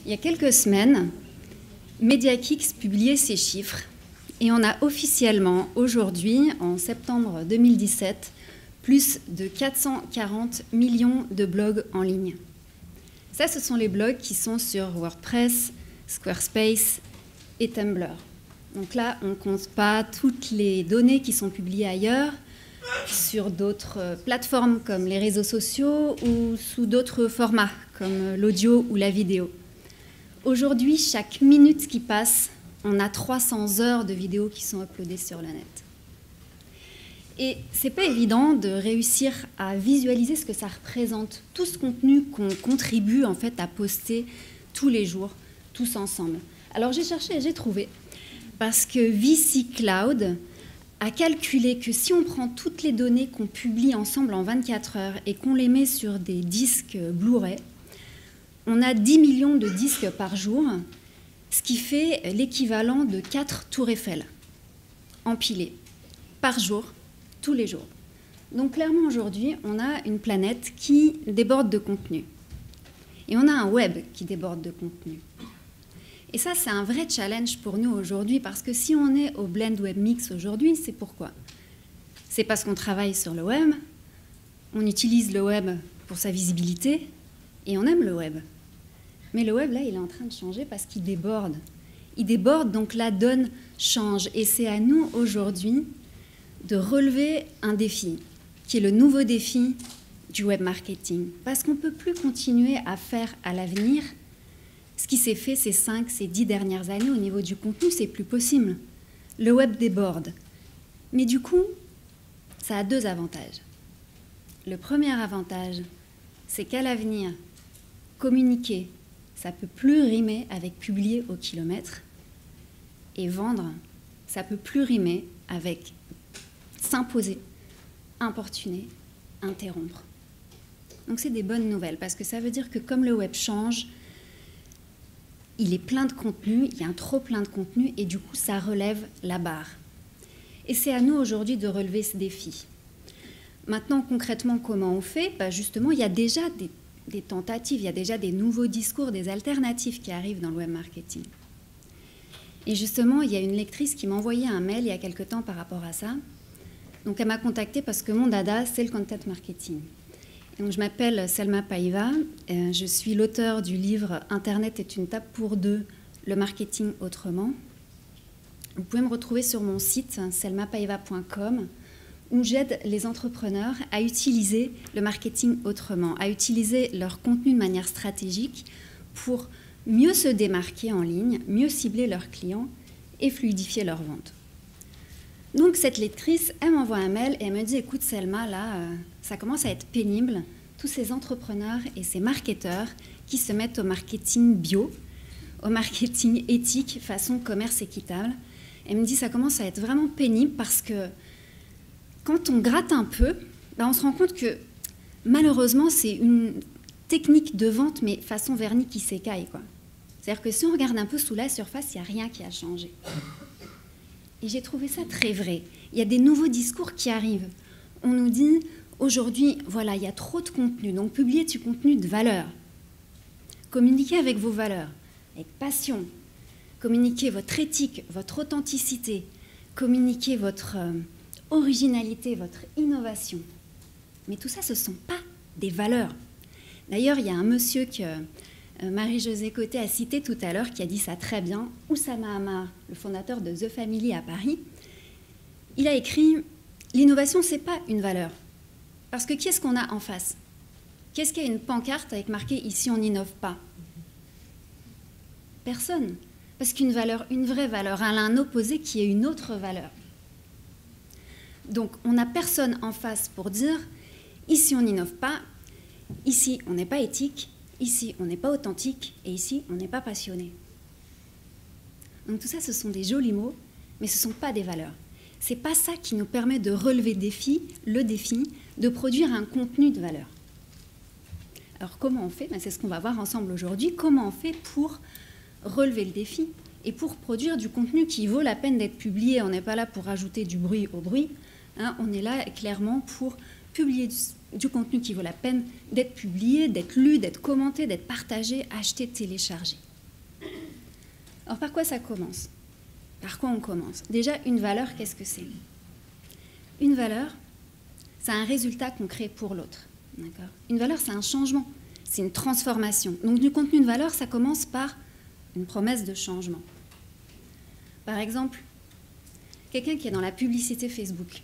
Il y a quelques semaines, Mediakix publiait ses chiffres et on a officiellement aujourd'hui, en septembre 2017, plus de 440 millions de blogs en ligne. Ça, ce sont les blogs qui sont sur WordPress, Squarespace et Tumblr. Donc là, on ne compte pas toutes les données qui sont publiées ailleurs, sur d'autres plateformes comme les réseaux sociaux ou sous d'autres formats comme l'audio ou la vidéo. Aujourd'hui, chaque minute qui passe, on a 300 heures de vidéos qui sont uploadées sur le net. Et c'est pas évident de réussir à visualiser ce que ça représente, tout ce contenu qu'on contribue en fait à poster tous les jours, tous ensemble. Alors j'ai cherché et j'ai trouvé, parce que VC Cloud a calculé que si on prend toutes les données qu'on publie ensemble en 24 heures et qu'on les met sur des disques Blu-ray, on a 10 millions de disques par jour, ce qui fait l'équivalent de 4 tours Eiffel empilées par jour, tous les jours. Donc clairement aujourd'hui, on a une planète qui déborde de contenu. Et on a un web qui déborde de contenu. Et ça, c'est un vrai challenge pour nous aujourd'hui, parce que si on est au Blend Web Mix aujourd'hui, c'est pourquoi? C'est parce qu'on travaille sur le web, on utilise le web pour sa visibilité, et on aime le web. Mais le web, là, il est en train de changer parce qu'il déborde. Il déborde, donc la donne change. Et c'est à nous, aujourd'hui, de relever un défi, qui est le nouveau défi du web marketing. Parce qu'on ne peut plus continuer à faire à l'avenir ce qui s'est fait ces 5, ces 10 dernières années au niveau du contenu, c'est plus possible. Le web déborde. Mais du coup, ça a 2 avantages. Le premier avantage, c'est qu'à l'avenir, communiquer, ça ne peut plus rimer avec publier au kilomètre. Et vendre, ça ne peut plus rimer avec s'imposer, importuner, interrompre. Donc c'est des bonnes nouvelles, parce que ça veut dire que comme le web change, il est plein de contenu, il y a un trop plein de contenu, et du coup ça relève la barre. Et c'est à nous aujourd'hui de relever ce défi. Maintenant, concrètement, comment on fait? Justement, il y a déjà des tentatives, il y a déjà des nouveaux discours, des alternatives qui arrivent dans le web marketing. Et justement, il y a une lectrice qui m'a envoyé un mail il y a quelque temps par rapport à ça. Donc elle m'a contactée parce que mon dada, c'est le content marketing. Et donc, je m'appelle Selma Paiva, je suis l'auteur du livre « Internet est une table pour deux, le marketing autrement ». Vous pouvez me retrouver sur mon site selmapaiva.com, où j'aide les entrepreneurs à utiliser le marketing autrement, à utiliser leur contenu de manière stratégique pour mieux se démarquer en ligne, mieux cibler leurs clients et fluidifier leurs ventes. Donc cette lectrice, elle m'envoie un mail et elle me dit « Écoute Selma, là, ça commence à être pénible, tous ces entrepreneurs et ces marketeurs qui se mettent au marketing bio, au marketing éthique, façon commerce équitable. » Elle me dit « Ça commence à être vraiment pénible parce que quand on gratte un peu, on se rend compte que malheureusement, c'est une technique de vente, mais façon vernis qui s'écaille, quoi. C'est-à-dire que si on regarde un peu sous la surface, il n'y a rien qui a changé. » Et j'ai trouvé ça très vrai. Il y a des nouveaux discours qui arrivent. On nous dit, aujourd'hui, voilà, il y a trop de contenu, donc publiez du contenu de valeur. Communiquez avec vos valeurs, avec passion. Communiquez votre éthique, votre authenticité. Communiquez votre originalité, votre innovation. Mais tout ça, ce ne sont pas des valeurs. D'ailleurs, il y a un monsieur que Marie-Josée Côté a cité tout à l'heure, qui a dit ça très bien, Oussama Hamar, le fondateur de The Family à Paris. Il a écrit « L'innovation, ce n'est pas une valeur. » Parce que qui est-ce qu'on a en face? Qu'est-ce qu'il y a une pancarte avec marqué « Ici, on n'innove pas » Personne. Parce qu'une valeur, une vraie valeur, elle a un opposé qui est une autre valeur. Donc, on n'a personne en face pour dire « Ici, on n'innove pas. Ici, on n'est pas éthique. Ici, on n'est pas authentique. Et ici, on n'est pas passionné. » Donc tout ça, ce sont des jolis mots, mais ce ne sont pas des valeurs. Ce n'est pas ça qui nous permet de relever le défi de produire un contenu de valeur. Alors comment on fait? C'est ce qu'on va voir ensemble aujourd'hui. Comment on fait pour relever le défi et pour produire du contenu qui vaut la peine d'être publié? On n'est pas là pour rajouter du bruit au bruit. On est là clairement pour publier du contenu qui vaut la peine d'être publié, d'être lu, d'être commenté, d'être partagé, acheté, téléchargé. Alors par quoi ça commence? Par quoi on commence? Déjà, une valeur, qu'est-ce que c'est? Une valeur, c'est un résultat qu'on crée pour l'autre. Une valeur, c'est un changement, c'est une transformation. Donc du contenu de valeur, ça commence par une promesse de changement. Par exemple, quelqu'un qui est dans la publicité Facebook,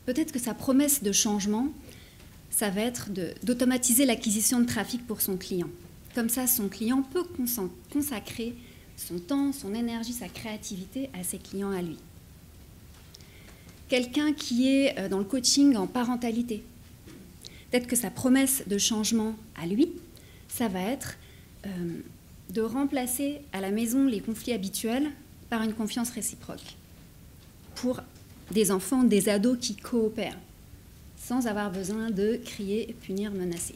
peut-être que sa promesse de changement, ça va être d'automatiser l'acquisition de trafic pour son client. Comme ça, son client peut consacrer son temps, son énergie, sa créativité à ses clients à lui. Quelqu'un qui est dans le coaching en parentalité, peut-être que sa promesse de changement à lui, ça va être de remplacer à la maison les conflits habituels par une confiance réciproque pour des enfants, des ados qui coopèrent, sans avoir besoin de crier, punir, menacer.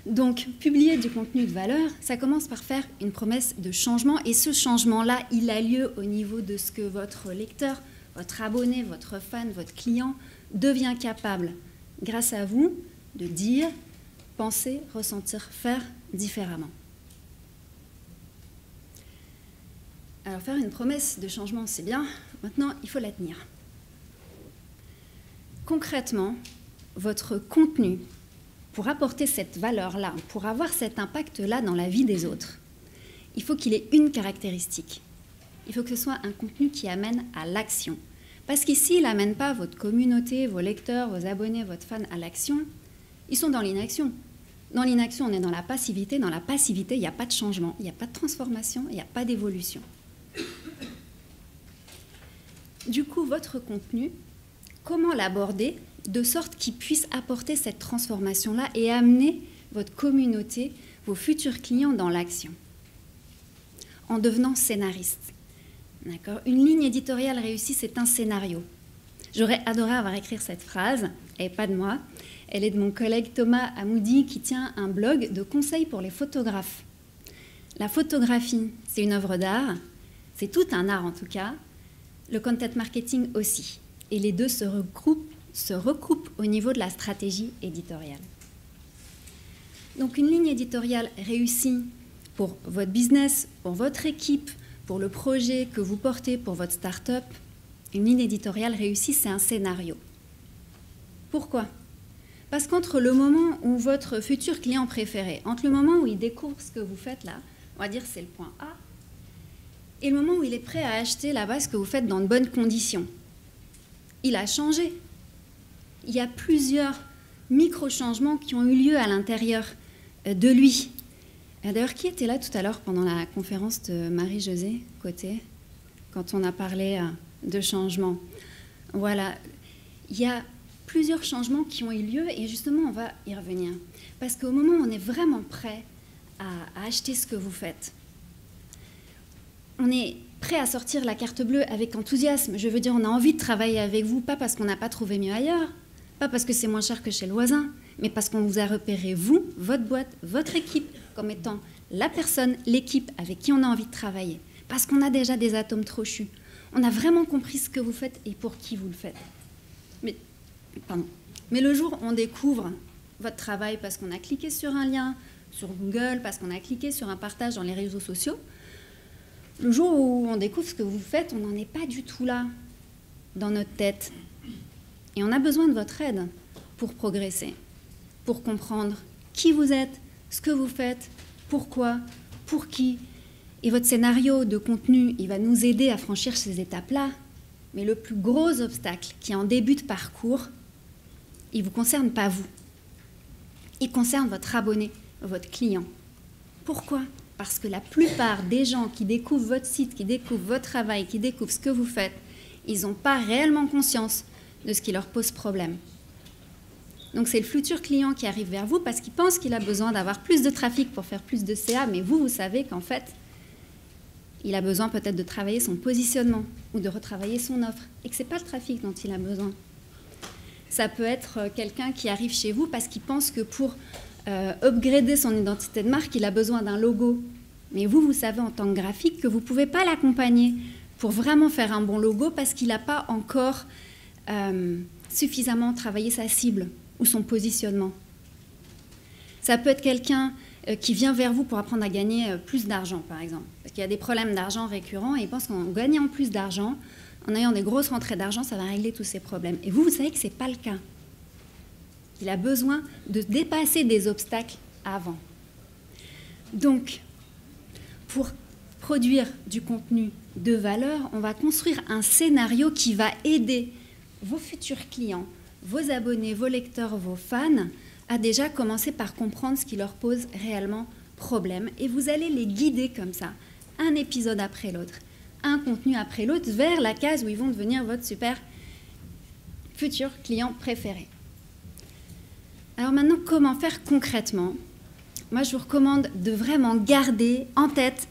Donc, publier du contenu de valeur, ça commence par faire une promesse de changement, et ce changement-là, il a lieu au niveau de ce que votre lecteur, votre abonné, votre fan, votre client devient capable, grâce à vous, de dire, penser, ressentir, faire différemment. Alors, faire une promesse de changement, c'est bien. Maintenant, il faut la tenir. Concrètement, votre contenu, pour apporter cette valeur-là, pour avoir cet impact-là dans la vie des autres, il faut qu'il ait une caractéristique. Il faut que ce soit un contenu qui amène à l'action. Parce qu'ici, il n'amène pas votre communauté, vos lecteurs, vos abonnés, votre fan à l'action. Ils sont dans l'inaction. Dans l'inaction, on est dans la passivité. Dans la passivité, il n'y a pas de changement, il n'y a pas de transformation, il n'y a pas d'évolution. Du coup, votre contenu, comment l'aborder de sorte qu'il puisse apporter cette transformation-là et amener votre communauté, vos futurs clients dans l'action? En devenant scénariste. D'accord ? Une ligne éditoriale réussie, c'est un scénario. J'aurais adoré avoir écrit cette phrase, elle n'est pas de moi, elle est de mon collègue Thomas Amoudi qui tient un blog de conseils pour les photographes. La photographie, c'est une œuvre d'art, c'est tout un art en tout cas, le content marketing aussi. Et les deux se recoupent au niveau de la stratégie éditoriale. Donc une ligne éditoriale réussie pour votre business, pour votre équipe, pour le projet que vous portez, pour votre start-up, une ligne éditoriale réussie, c'est un scénario. Pourquoi ? Parce qu'entre le moment où votre futur client préféré, entre le moment où il découvre ce que vous faites là, on va dire c'est le point A, et le moment où il est prêt à acheter là-bas ce que vous faites dans de bonnes conditions, il a changé. Il y a plusieurs micro-changements qui ont eu lieu à l'intérieur de lui. D'ailleurs, qui était là tout à l'heure pendant la conférence de Marie-Josée Côté, quand on a parlé de changement? Voilà, il y a plusieurs changements qui ont eu lieu et justement, on va y revenir. Parce qu'au moment où on est vraiment prêt à acheter ce que vous faites, on est prêt à sortir la carte bleue avec enthousiasme. Je veux dire, on a envie de travailler avec vous, pas parce qu'on n'a pas trouvé mieux ailleurs, pas parce que c'est moins cher que chez le voisin, mais parce qu'on vous a repéré, vous, votre boîte, votre équipe, comme étant la personne, l'équipe avec qui on a envie de travailler. Parce qu'on a déjà des atomes crochus. On a vraiment compris ce que vous faites et pour qui vous le faites. Mais le jour où on découvre votre travail parce qu'on a cliqué sur un lien sur Google, parce qu'on a cliqué sur un partage dans les réseaux sociaux, le jour où on découvre ce que vous faites, on n'en est pas du tout là, dans notre tête. Et on a besoin de votre aide pour progresser, pour comprendre qui vous êtes, ce que vous faites, pourquoi, pour qui. Et votre scénario de contenu, il va nous aider à franchir ces étapes-là. Mais le plus gros obstacle qui est en début de parcours, il ne vous concerne pas vous. Il concerne votre abonné, votre client. Pourquoi ? Parce que la plupart des gens qui découvrent votre site, qui découvrent votre travail, qui découvrent ce que vous faites, ils n'ont pas réellement conscience de ce qui leur pose problème. Donc c'est le futur client qui arrive vers vous parce qu'il pense qu'il a besoin d'avoir plus de trafic pour faire plus de CA, mais vous savez qu'en fait, il a besoin peut-être de travailler son positionnement ou de retravailler son offre et que ce n'est pas le trafic dont il a besoin. Ça peut être quelqu'un qui arrive chez vous parce qu'il pense que pour upgrader son identité de marque, il a besoin d'un logo. Mais vous savez en tant que graphique que vous ne pouvez pas l'accompagner pour vraiment faire un bon logo parce qu'il n'a pas encore suffisamment travaillé sa cible ou son positionnement. Ça peut être quelqu'un qui vient vers vous pour apprendre à gagner plus d'argent, par exemple. Parce qu'il y a des problèmes d'argent récurrents et il pense qu'en gagnant plus d'argent, en ayant des grosses rentrées d'argent, ça va régler tous ces problèmes. Et vous savez que ce n'est pas le cas. Il a besoin de dépasser des obstacles avant. Donc, pour produire du contenu de valeur, on va construire un scénario qui va aider vos futurs clients, vos abonnés, vos lecteurs, vos fans, à déjà commencer par comprendre ce qui leur pose réellement problème. Et vous allez les guider comme ça, un épisode après l'autre, un contenu après l'autre, vers la case où ils vont devenir votre super futur client préféré. Alors maintenant, comment faire concrètement ? Moi, je vous recommande de vraiment garder en tête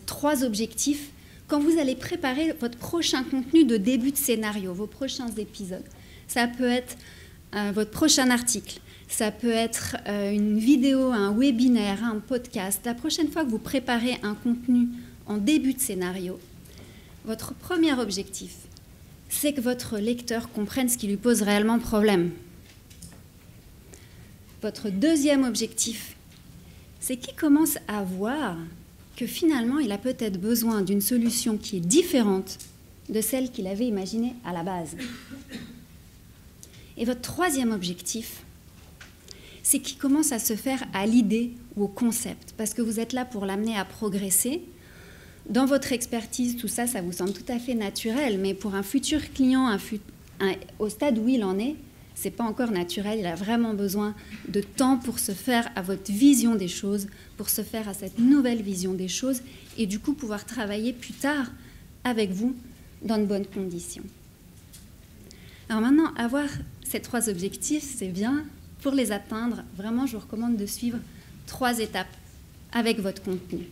3 objectifs quand vous allez préparer votre prochain contenu de début de scénario, vos prochains épisodes. Ça peut être votre prochain article, ça peut être une vidéo, un webinaire, un podcast. La prochaine fois que vous préparez un contenu en début de scénario, votre premier objectif, c'est que votre lecteur comprenne ce qui lui pose réellement problème. Votre deuxième objectif, c'est qu'il commence à voir que finalement, il a peut-être besoin d'une solution qui est différente de celle qu'il avait imaginée à la base. Et votre troisième objectif, c'est qu'il commence à se faire à l'idée ou au concept, parce que vous êtes là pour l'amener à progresser. Dans votre expertise, tout ça, ça vous semble tout à fait naturel, mais pour un futur client, au stade où il en est, ce n'est pas encore naturel. Il a vraiment besoin de temps pour se faire à votre vision des choses, pour se faire à cette nouvelle vision des choses, et du coup pouvoir travailler plus tard avec vous dans de bonnes conditions. Alors maintenant, avoir ces 3 objectifs, c'est bien. Pour les atteindre, vraiment, je vous recommande de suivre 3 étapes avec votre contenu.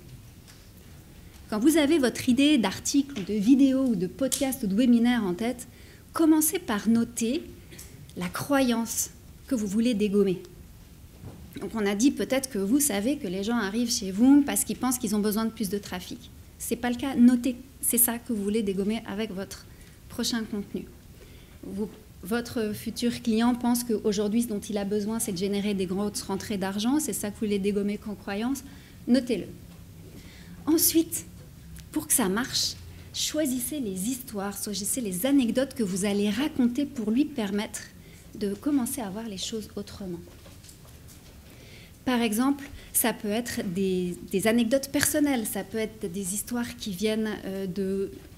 Quand vous avez votre idée d'article, ou de vidéo, ou de podcast, ou de webinaire en tête, commencez par noter la croyance que vous voulez dégommer. Donc on a dit peut-être que vous savez que les gens arrivent chez vous parce qu'ils pensent qu'ils ont besoin de plus de trafic. Ce n'est pas le cas, notez, c'est ça que vous voulez dégommer avec votre prochain contenu. Votre futur client pense qu'aujourd'hui ce dont il a besoin c'est de générer des grosses rentrées d'argent, c'est ça que vous voulez dégommer comme croyance, notez-le. Ensuite, pour que ça marche, choisissez les histoires, choisissez les anecdotes que vous allez raconter pour lui permettre de commencer à voir les choses autrement. Par exemple, ça peut être des anecdotes personnelles, ça peut être des histoires qui viennent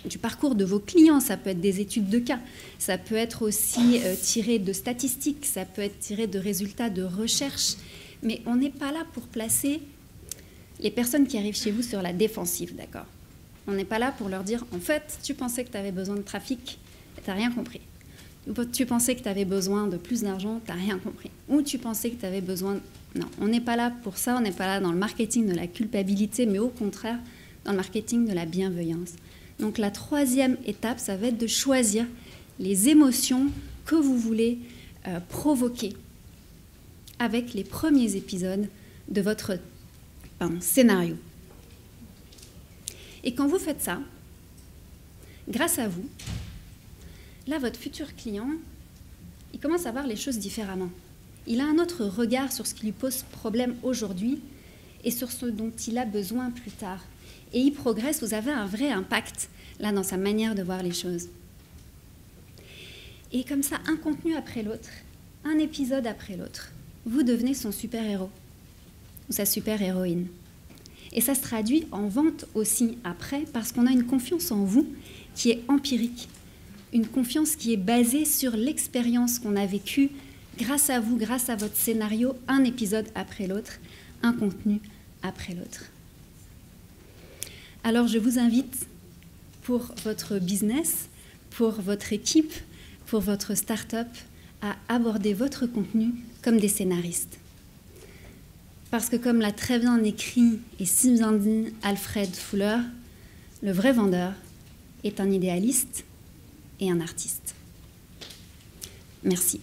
du parcours de vos clients, ça peut être des études de cas, ça peut être aussi tiré de statistiques, ça peut être tiré de résultats de recherche, mais on n'est pas là pour placer les personnes qui arrivent chez vous sur la défensive, d'accord ? On n'est pas là pour leur dire, en fait, tu pensais que tu avais besoin de trafic, tu n'as rien compris. Tu pensais que tu avais besoin de plus d'argent, tu n'as rien compris. Ou tu pensais que tu avais besoin... Non, on n'est pas là pour ça, on n'est pas là dans le marketing de la culpabilité, mais au contraire, dans le marketing de la bienveillance. Donc la 3e étape, ça va être de choisir les émotions que vous voulez provoquer avec les premiers épisodes de votre scénario. Et quand vous faites ça, grâce à vous, là, votre futur client, il commence à voir les choses différemment. Il a un autre regard sur ce qui lui pose problème aujourd'hui et sur ce dont il a besoin plus tard. Et il progresse, vous avez un vrai impact, là, dans sa manière de voir les choses. Et comme ça, un contenu après l'autre, un épisode après l'autre, vous devenez son super-héros ou sa super-héroïne. Et ça se traduit en vente aussi après, parce qu'on a une confiance en vous qui est empirique. Une confiance qui est basée sur l'expérience qu'on a vécue grâce à vous, grâce à votre scénario, un épisode après l'autre, un contenu après l'autre. Alors je vous invite pour votre business, pour votre équipe, pour votre start-up, à aborder votre contenu comme des scénaristes. Parce que comme l'a très bien écrit et si bien dit Alfred Fuller, le vrai vendeur est un idéaliste et un artiste. Merci.